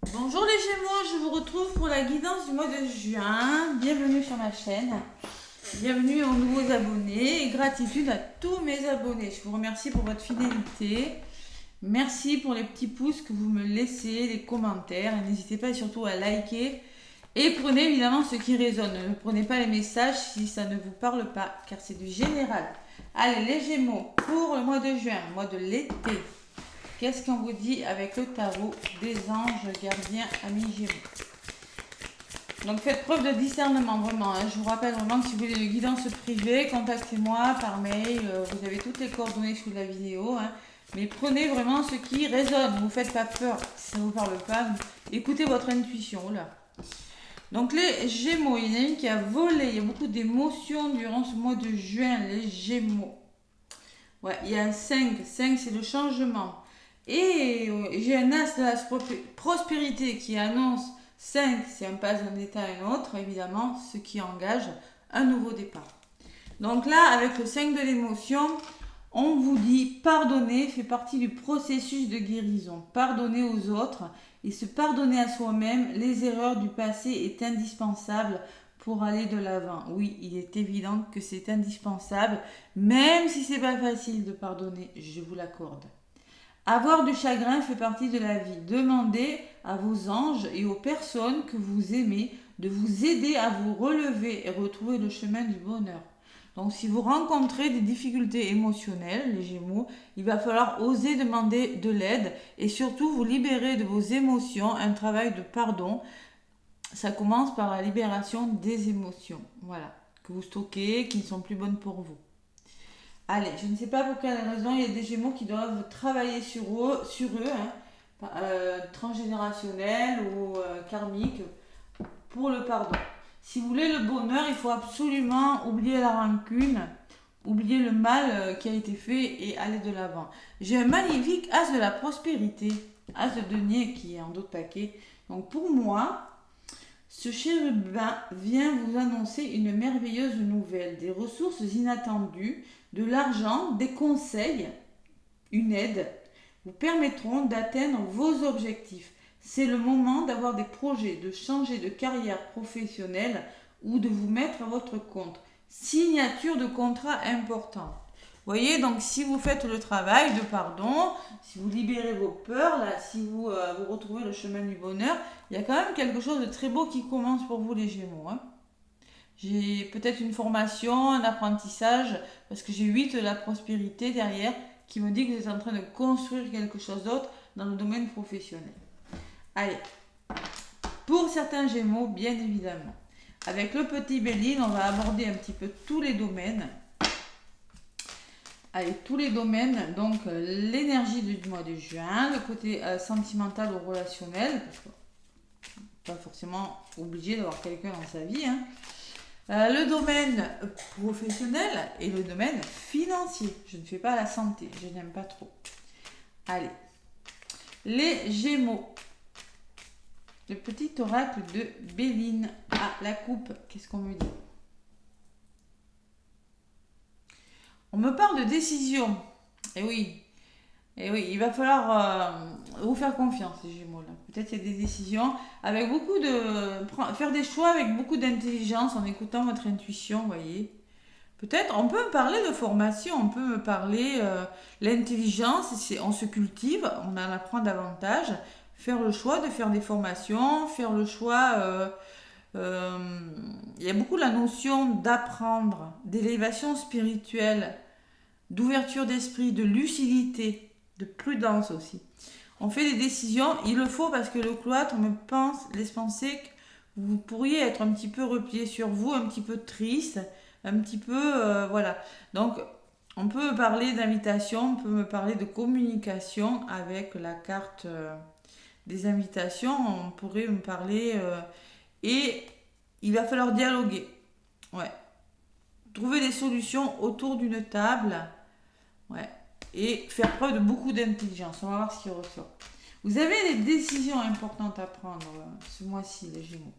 Bonjour les Gémeaux, je vous retrouve pour la guidance du mois de juin. Bienvenue sur ma chaîne, bienvenue aux nouveaux abonnés et gratitude à tous mes abonnés. Je vous remercie pour votre fidélité. Merci pour les petits pouces que vous me laissez, les commentaires. N'hésitez pas surtout à liker et prenez évidemment ce qui résonne. Ne prenez pas les messages si ça ne vous parle pas car c'est du général. Allez les Gémeaux, pour le mois de juin, mois de l'été. Qu'est-ce qu'on vous dit avec le tarot des anges gardiens amis Gémeaux? Donc faites preuve de discernement vraiment. Je vous rappelle vraiment que si vous voulez une guidance privée, contactez-moi par mail. Vous avez toutes les coordonnées sous la vidéo. Mais prenez vraiment ce qui résonne. Ne vous faites pas peur. Si ça ne vous parle pas, écoutez votre intuition. Là. Donc les Gémeaux, il y en a une qui a volé. Il y a beaucoup d'émotions durant ce mois de juin. Les Gémeaux. Ouais, il y a un 5. 5, c'est le changement. Et j'ai un as de la prospérité qui annonce 5, c'est un pas d'un état à un autre, évidemment, ce qui engage un nouveau départ. Donc là, avec le 5 de l'émotion, on vous dit pardonner fait partie du processus de guérison. Pardonner aux autres et se pardonner à soi-même les erreurs du passé est indispensable pour aller de l'avant. Oui, il est évident que c'est indispensable, même si c'est pas facile de pardonner, je vous l'accorde. Avoir du chagrin fait partie de la vie. Demandez à vos anges et aux personnes que vous aimez de vous aider à vous relever et retrouver le chemin du bonheur. Donc si vous rencontrez des difficultés émotionnelles, les Gémeaux, il va falloir oser demander de l'aide et surtout vous libérer de vos émotions, un travail de pardon. Ça commence par la libération des émotions, voilà, que vous stockez, qui ne sont plus bonnes pour vous. Allez, je ne sais pas pour quelle raison, il y a des Gémeaux qui doivent travailler sur eux, transgénérationnel ou karmique, pour le pardon. Si vous voulez le bonheur, il faut absolument oublier la rancune, oublier le mal qui a été fait et aller de l'avant. J'ai un magnifique as de la prospérité, as de denier qui est en d'autres paquets. Donc pour moi, ce chérubin vient vous annoncer une merveilleuse nouvelle, des ressources inattendues, de l'argent, des conseils, une aide, vous permettront d'atteindre vos objectifs. C'est le moment d'avoir des projets, de changer de carrière professionnelle ou de vous mettre à votre compte. Signature de contrat important. Vous voyez, donc si vous faites le travail de pardon, si vous libérez vos peurs, là, si vous retrouvez le chemin du bonheur, il y a quand même quelque chose de très beau qui commence pour vous les Gémeaux. J'ai peut-être une formation, un apprentissage, parce que j'ai 8 de la prospérité derrière, qui me dit que vous êtes en train de construire quelque chose d'autre dans le domaine professionnel. Allez, pour certains Gémeaux, bien évidemment. Avec le petit Béline, on va aborder un petit peu tous les domaines. Allez, tous les domaines, donc l'énergie du mois de juin, le côté sentimental ou relationnel, parce que pas forcément obligé d'avoir quelqu'un dans sa vie, le domaine professionnel et le domaine financier. Je ne fais pas la santé, je n'aime pas trop. Allez, les Gémeaux. Le petit oracle de Béline. Ah, la coupe, qu'est-ce qu'on me dit? On me parle de décision. Eh oui, il va falloir vous faire confiance, les Gémeaux. Là. Peut-être il y a des décisions avec beaucoup de... Faire des choix avec beaucoup d'intelligence en écoutant votre intuition, vous voyez. Peut-être, on peut me parler de formation, on peut me parler l'intelligence, on se cultive, on en apprend davantage. Faire le choix de faire des formations, faire le choix... il y a beaucoup la notion d'apprendre, d'élévation spirituelle, d'ouverture d'esprit, de lucidité, de prudence aussi. On fait des décisions, il le faut parce que le cloître laisse penser que vous pourriez être un petit peu replié sur vous, un petit peu triste, un petit peu, voilà. Donc, on peut me parler d'invitation, on peut me parler de communication avec la carte des invitations, on pourrait me parler et il va falloir dialoguer. Ouais. Trouver des solutions autour d'une table. Ouais. Et faire preuve de beaucoup d'intelligence. On va voir ce qui ressort. Vous avez des décisions importantes à prendre ce mois-ci, les Gémeaux.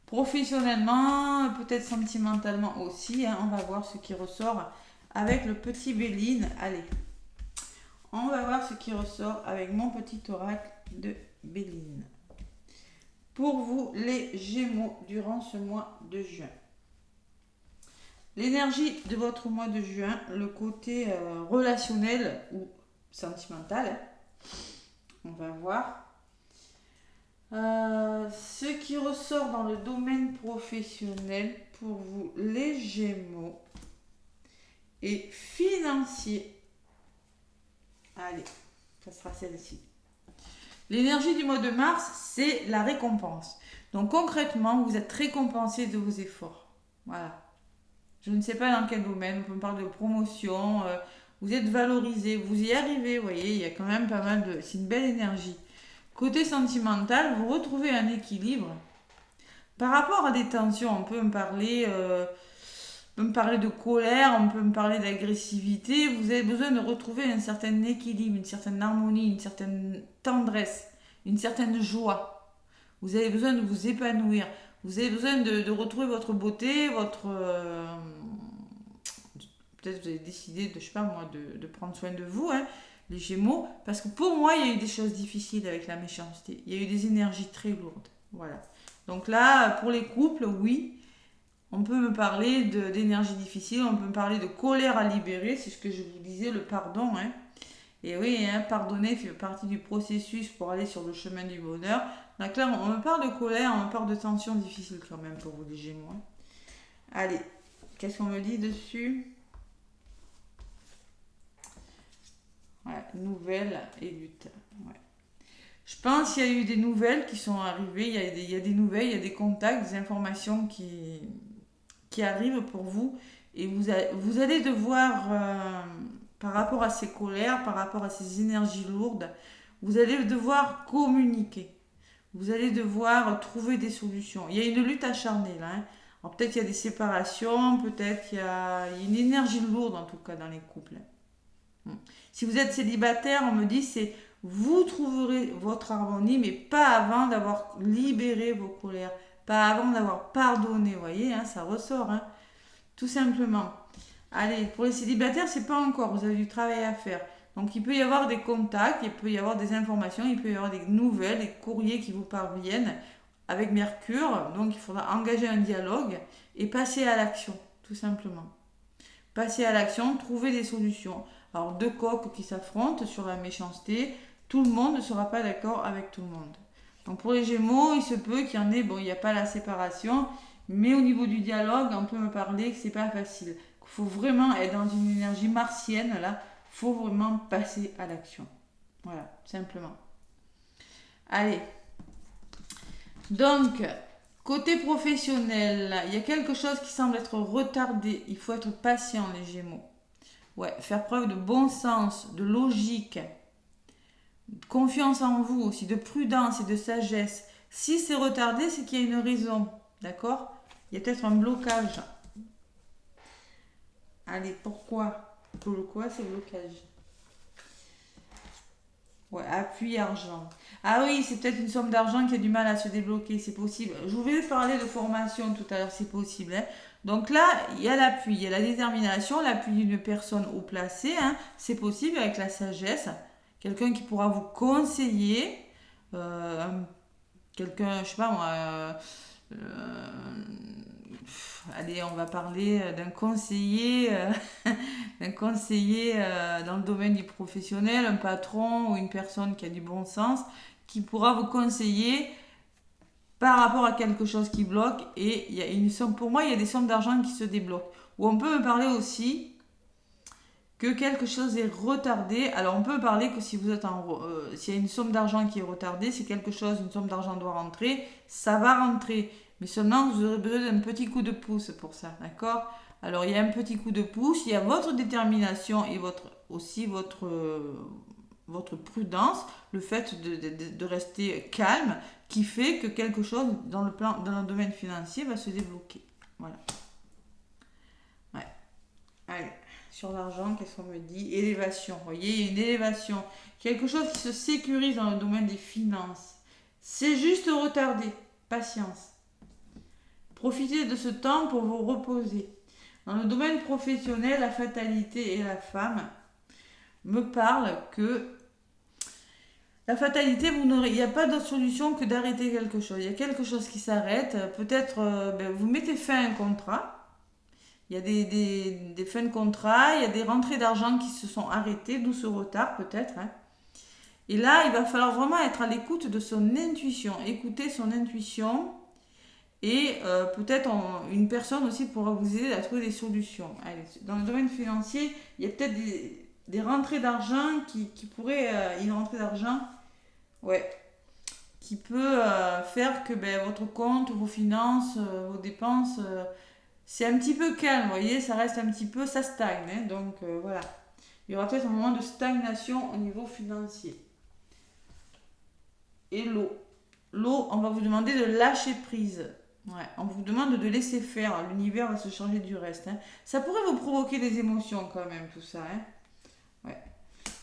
Professionnellement, peut-être sentimentalement aussi. On va voir ce qui ressort avec le petit Béline. Allez. On va voir ce qui ressort avec mon petit oracle de Béline. pour vous les Gémeaux durant ce mois de juin. L'énergie de votre mois de juin, le côté relationnel ou sentimental, hein, on va voir. Ce qui ressort dans le domaine professionnel pour vous les Gémeaux et financier. Allez, ça sera celle-ci. L'énergie du mois de mars, c'est la récompense. Donc concrètement, vous êtes récompensé de vos efforts. Voilà. Je ne sais pas dans quel domaine, on peut parler de promotion, vous êtes valorisé, vous y arrivez, vous voyez, il y a quand même pas mal de... C'est une belle énergie. Côté sentimental, vous retrouvez un équilibre. Par rapport à des tensions, on peut me parler de colère, on peut me parler d'agressivité. Vous avez besoin de retrouver un certain équilibre, une certaine harmonie, une certaine tendresse, une certaine joie. Vous avez besoin de vous épanouir. Vous avez besoin de retrouver votre beauté, votre... peut-être vous avez décidé de, je sais pas moi, de prendre soin de vous, hein, les Gémeaux. Parce que pour moi, il y a eu des choses difficiles avec la méchanceté. Il y a eu des énergies très lourdes. Voilà. Donc là, pour les couples, oui, on peut me parler d'énergie difficile, on peut me parler de colère à libérer, c'est ce que je vous disais, le pardon. Hein. Et oui, hein, pardonner fait partie du processus pour aller sur le chemin du bonheur. Donc là, on me parle de colère, on me parle de tensions difficiles quand même pour vous les Gémeaux. Hein. Allez, qu'est-ce qu'on me dit dessus? Ouais, nouvelles et luttes. Ouais. Je pense qu'il y a eu des nouvelles qui sont arrivées, il y a des nouvelles, il y a des contacts, des informations qui arrivent pour vous. Et vous allez devoir, par rapport à ces colères, par rapport à ces énergies lourdes, vous allez devoir communiquer. Vous allez devoir trouver des solutions. Il y a une lutte acharnée là. Hein. Alors peut-être qu'il y a des séparations, peut-être qu'il y a une énergie lourde en tout cas dans les couples. Si vous êtes célibataire, on me dit c'est vous trouverez votre harmonie, mais pas avant d'avoir libéré vos colères, pas avant d'avoir pardonné. Vous voyez, hein, ça ressort, hein, tout simplement. Allez, pour les célibataires, c'est pas encore. Vous avez du travail à faire. Donc il peut y avoir des contacts, il peut y avoir des informations, il peut y avoir des nouvelles, des courriers qui vous parviennent avec Mercure. Donc il faudra engager un dialogue et passer à l'action, tout simplement. Passer à l'action, trouver des solutions. Alors deux coqs qui s'affrontent sur la méchanceté, tout le monde ne sera pas d'accord avec tout le monde. Donc pour les Gémeaux, il se peut qu'il y en ait, bon, il n'y a pas la séparation, mais au niveau du dialogue, on peut me parler que c'est pas facile. Il faut vraiment être dans une énergie martienne, là. Il faut vraiment passer à l'action. Voilà, simplement. Allez. Donc, côté professionnel, il y a quelque chose qui semble être retardé. Il faut être patient, les Gémeaux. Ouais, faire preuve de bon sens, de logique, de confiance en vous aussi, de prudence et de sagesse. Si c'est retardé, c'est qu'il y a une raison. D'accord? Il y a peut-être un blocage. Allez, pourquoi? Pourquoi c'est blocage? Ouais, appui argent. Ah oui, c'est peut-être une somme d'argent qui a du mal à se débloquer, c'est possible. Je voulais parler de formation tout à l'heure, c'est possible. Hein. Donc là, il y a l'appui, il y a la détermination, l'appui d'une personne haut placée. Hein. C'est possible avec la sagesse. Quelqu'un qui pourra vous conseiller. Quelqu'un, je sais pas moi... allez, on va parler d'un conseiller, dans le domaine du professionnel, un patron ou une personne qui a du bon sens, qui pourra vous conseiller par rapport à quelque chose qui bloque. Et il y a une somme, pour moi, il y a des sommes d'argent qui se débloquent. Ou on peut me parler aussi que quelque chose est retardé. Alors on peut parler que si vous êtes s'il y a une somme d'argent qui est retardée, c'est quelque chose, une somme d'argent doit rentrer, ça va rentrer. Mais seulement, vous aurez besoin d'un petit coup de pouce pour ça, d'accord? Alors, il y a un petit coup de pouce, il y a votre détermination et votre prudence, le fait de rester calme, qui fait que quelque chose dans le domaine financier va se débloquer. Voilà. Ouais. Allez, sur l'argent, qu'est-ce qu'on me dit? Élévation, vous voyez, il y a une élévation. Quelque chose qui se sécurise dans le domaine des finances. C'est juste retardé. Patience. Profitez de ce temps pour vous reposer. Dans le domaine professionnel, la fatalité et la femme me parlent que La fatalité, il n'y a pas d'autre solution que d'arrêter quelque chose. Il y a quelque chose qui s'arrête. Peut-être vous mettez fin à un contrat. Il y a des fins de contrat, il y a des rentrées d'argent qui se sont arrêtées, d'où ce retard peut-être, hein. Et là, il va falloir vraiment être à l'écoute de son intuition, écouter son intuition. Et peut-être une personne aussi pourra vous aider à trouver des solutions. Allez, dans le domaine financier, il y a peut-être des rentrées d'argent qui pourraient... une rentrée d'argent, ouais, qui peut faire que votre compte, vos finances, vos dépenses, c'est un petit peu calme, vous voyez, ça reste un petit peu, ça stagne. Hein, donc voilà, il y aura peut-être un moment de stagnation au niveau financier. Et l'eau. L'eau, on va vous demander de lâcher prise. Ouais, on vous demande de laisser faire. L'univers va se charger du reste. Hein. Ça pourrait vous provoquer des émotions quand même, tout ça. Hein. Ouais.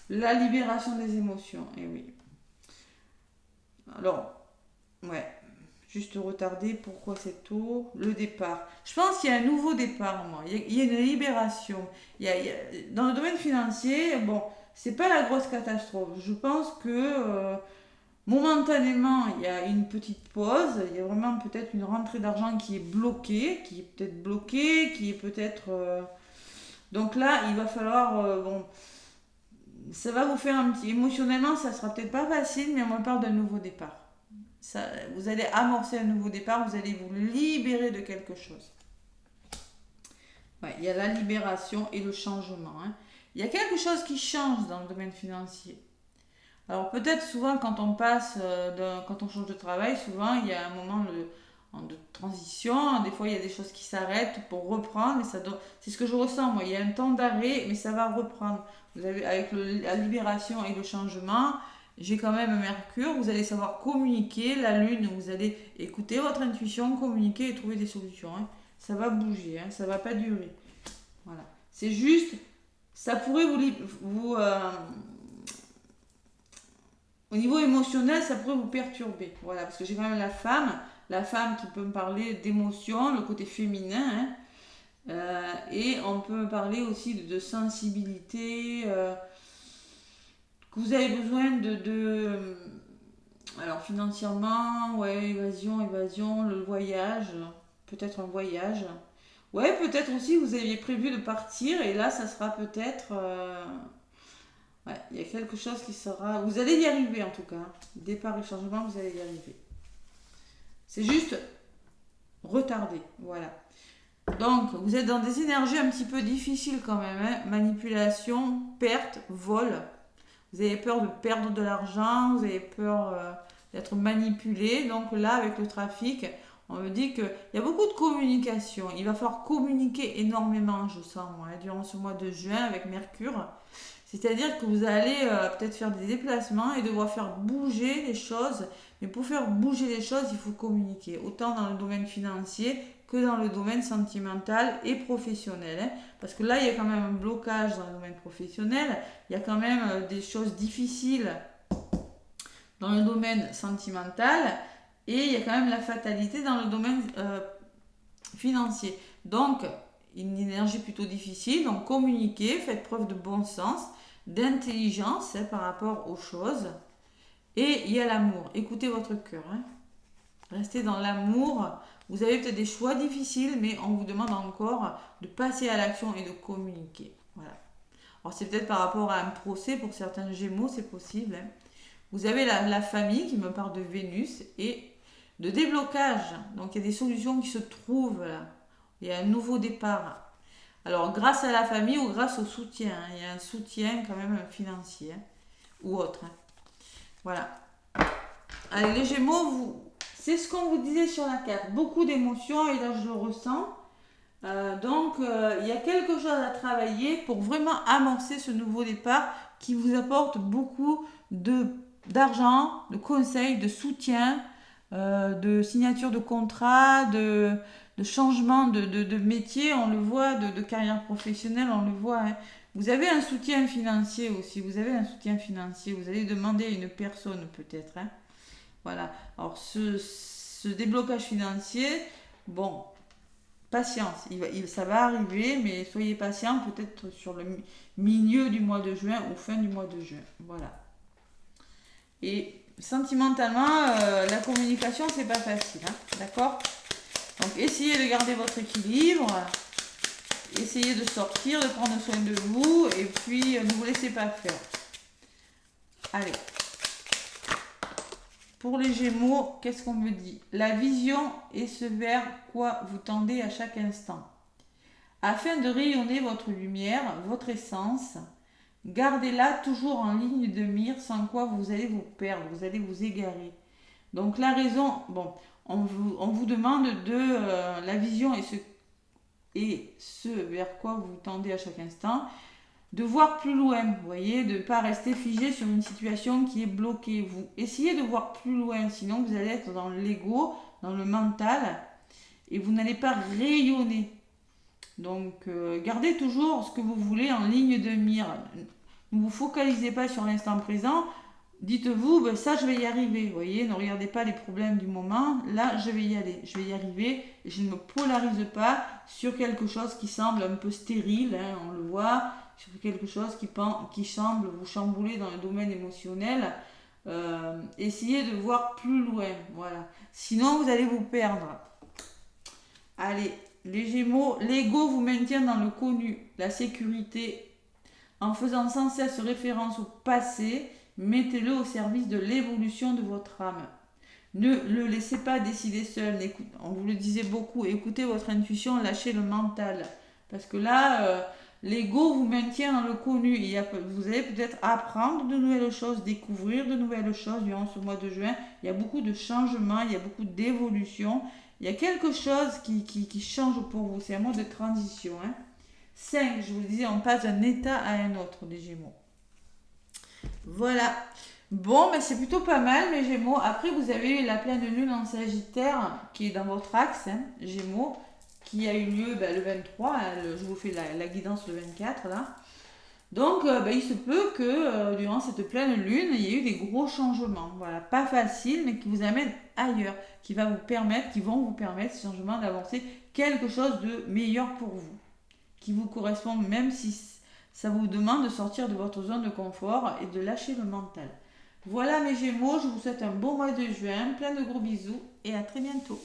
La libération des émotions, et oui. Alors, ouais. Juste retarder, pourquoi c'est tôt? Le départ. Je pense qu'il y a un nouveau départ, moi. Il y a une libération. Dans le domaine financier, bon, c'est pas la grosse catastrophe. Je pense que momentanément, il y a une petite pause. Il y a vraiment peut-être une rentrée d'argent qui est bloquée, qui est peut-être. Donc là, il va falloir. Bon, ça va vous faire un petit. Émotionnellement, ça sera peut-être pas facile, mais on parle d'un nouveau départ. Ça, vous allez amorcer un nouveau départ, vous allez vous libérer de quelque chose. Ouais, il y a la libération et le changement. Hein. Il y a quelque chose qui change dans le domaine financier. Alors peut-être souvent quand on passe, quand on change de travail, souvent il y a un moment de transition, des fois il y a des choses qui s'arrêtent pour reprendre, et c'est ce que je ressens moi, il y a un temps d'arrêt mais ça va reprendre. Vous avez, avec la libération et le changement, j'ai quand même Mercure, vous allez savoir communiquer, la Lune, vous allez écouter votre intuition, communiquer et trouver des solutions. Hein. Ça va bouger, hein, ça va pas durer. Voilà. C'est juste, ça pourrait vous au niveau émotionnel, ça pourrait vous perturber. Voilà, parce que j'ai quand même la femme qui peut me parler d'émotion, le côté féminin. Hein. Et on peut me parler aussi de sensibilité, que vous avez besoin alors financièrement, ouais, évasion, le voyage, peut-être un voyage. Ouais, peut-être aussi vous aviez prévu de partir et là, ça sera peut-être... ouais, il y a quelque chose qui sera... Vous allez y arriver en tout cas. Départ et changement, vous allez y arriver. C'est juste retardé, voilà. Donc, vous êtes dans des énergies un petit peu difficiles quand même. Hein. Manipulation, perte, vol. Vous avez peur de perdre de l'argent, vous avez peur d'être manipulé. Donc là, avec le trafic, on me dit qu'il y a beaucoup de communication. Il va falloir communiquer énormément, je sens, moi, durant ce mois de juin avec Mercure. C'est-à-dire que vous allez peut-être faire des déplacements et devoir faire bouger les choses. Mais pour faire bouger les choses, il faut communiquer. Autant dans le domaine financier que dans le domaine sentimental et professionnel. Hein. Parce que là, il y a quand même un blocage dans le domaine professionnel. Il y a quand même des choses difficiles dans le domaine sentimental. Et il y a quand même la fatalité dans le domaine financier. Donc, une énergie plutôt difficile. Donc, communiquez, faites preuve de bon sens, d'intelligence par rapport aux choses. Et il y a l'amour. Écoutez votre cœur. Hein. Restez dans l'amour. Vous avez peut-être des choix difficiles, mais on vous demande encore de passer à l'action et de communiquer. Voilà. Alors, c'est peut-être par rapport à un procès. Pour certains Gémeaux, c'est possible. Hein. Vous avez la famille qui me parle de Vénus et de déblocage. Donc, il y a des solutions qui se trouvent là. Il y a un nouveau départ. Alors, grâce à la famille ou grâce au soutien. Hein. Il y a un soutien quand même financier hein, ou autre. Hein. Voilà. Allez, les Gémeaux, c'est ce qu'on vous disait sur la carte. Beaucoup d'émotions et là, je le ressens. Donc, il y a quelque chose à travailler pour vraiment amorcer ce nouveau départ qui vous apporte beaucoup d'argent, de conseils, de soutien, de signature de contrat, de changement de métier, on le voit, de carrière professionnelle, on le voit. Hein. Vous avez un soutien financier aussi, vous allez demander à une personne peut-être. Hein. Voilà, alors ce déblocage financier, bon, patience, ça va arriver, mais soyez patient peut-être sur le milieu du mois de juin ou fin du mois de juin. Voilà. Et sentimentalement, la communication, c'est pas facile, hein, d'accord? Donc essayez de garder votre équilibre, essayez de sortir, de prendre soin de vous, et puis ne vous laissez pas faire. Allez. Pour les Gémeaux, qu'est-ce qu'on me dit? La vision est ce vers quoi vous tendez à chaque instant. Afin de rayonner votre lumière, votre essence, gardez-la toujours en ligne de mire, sans quoi vous allez vous perdre, vous allez vous égarer. Donc la raison, bon, on vous demande de la vision et ce vers quoi vous tendez à chaque instant, de voir plus loin, vous voyez, de ne pas rester figé sur une situation qui est bloquée. Vous essayez de voir plus loin, sinon vous allez être dans l'ego, dans le mental, et vous n'allez pas rayonner. Donc, gardez toujours ce que vous voulez en ligne de mire. Ne vous focalisez pas sur l'instant présent. Dites-vous, ben ça, je vais y arriver. Vous voyez, ne regardez pas les problèmes du moment. Là, je vais y aller. Je vais y arriver. Et je ne me polarise pas sur quelque chose qui semble un peu stérile. Hein, on le voit. Sur quelque chose qui semble vous chambouler dans le domaine émotionnel. Essayez de voir plus loin. Voilà. Sinon, vous allez vous perdre. Allez. Les Gémeaux, l'ego vous maintient dans le connu, la sécurité. En faisant sans cesse référence au passé, mettez-le au service de l'évolution de votre âme. Ne le laissez pas décider seul. On vous le disait beaucoup, écoutez votre intuition, lâchez le mental. Parce que là, l'ego vous maintient dans le connu. Vous allez peut-être apprendre de nouvelles choses, découvrir de nouvelles choses durant ce mois de juin. Il y a beaucoup de changements, il y a beaucoup d'évolutions. Il y a quelque chose qui change pour vous. C'est un mode de transition. 5, je vous le disais, on passe d'un état à un autre, les Gémeaux. Voilà. Bon, c'est plutôt pas mal, mes Gémeaux. Après, vous avez eu la pleine lune en Sagittaire qui est dans votre axe, Gémeaux, qui a eu lieu le 23. Je vous fais la guidance le 24, là. Donc, il se peut que durant cette pleine lune, il y ait eu des gros changements. Voilà, pas facile, mais qui vous amènent ailleurs, qui vont vous permettre, ces changements, d'avancer quelque chose de meilleur pour vous, qui vous correspond, même si ça vous demande de sortir de votre zone de confort et de lâcher le mental. Voilà mes Gémeaux, je vous souhaite un bon mois de juin, plein de gros bisous et à très bientôt.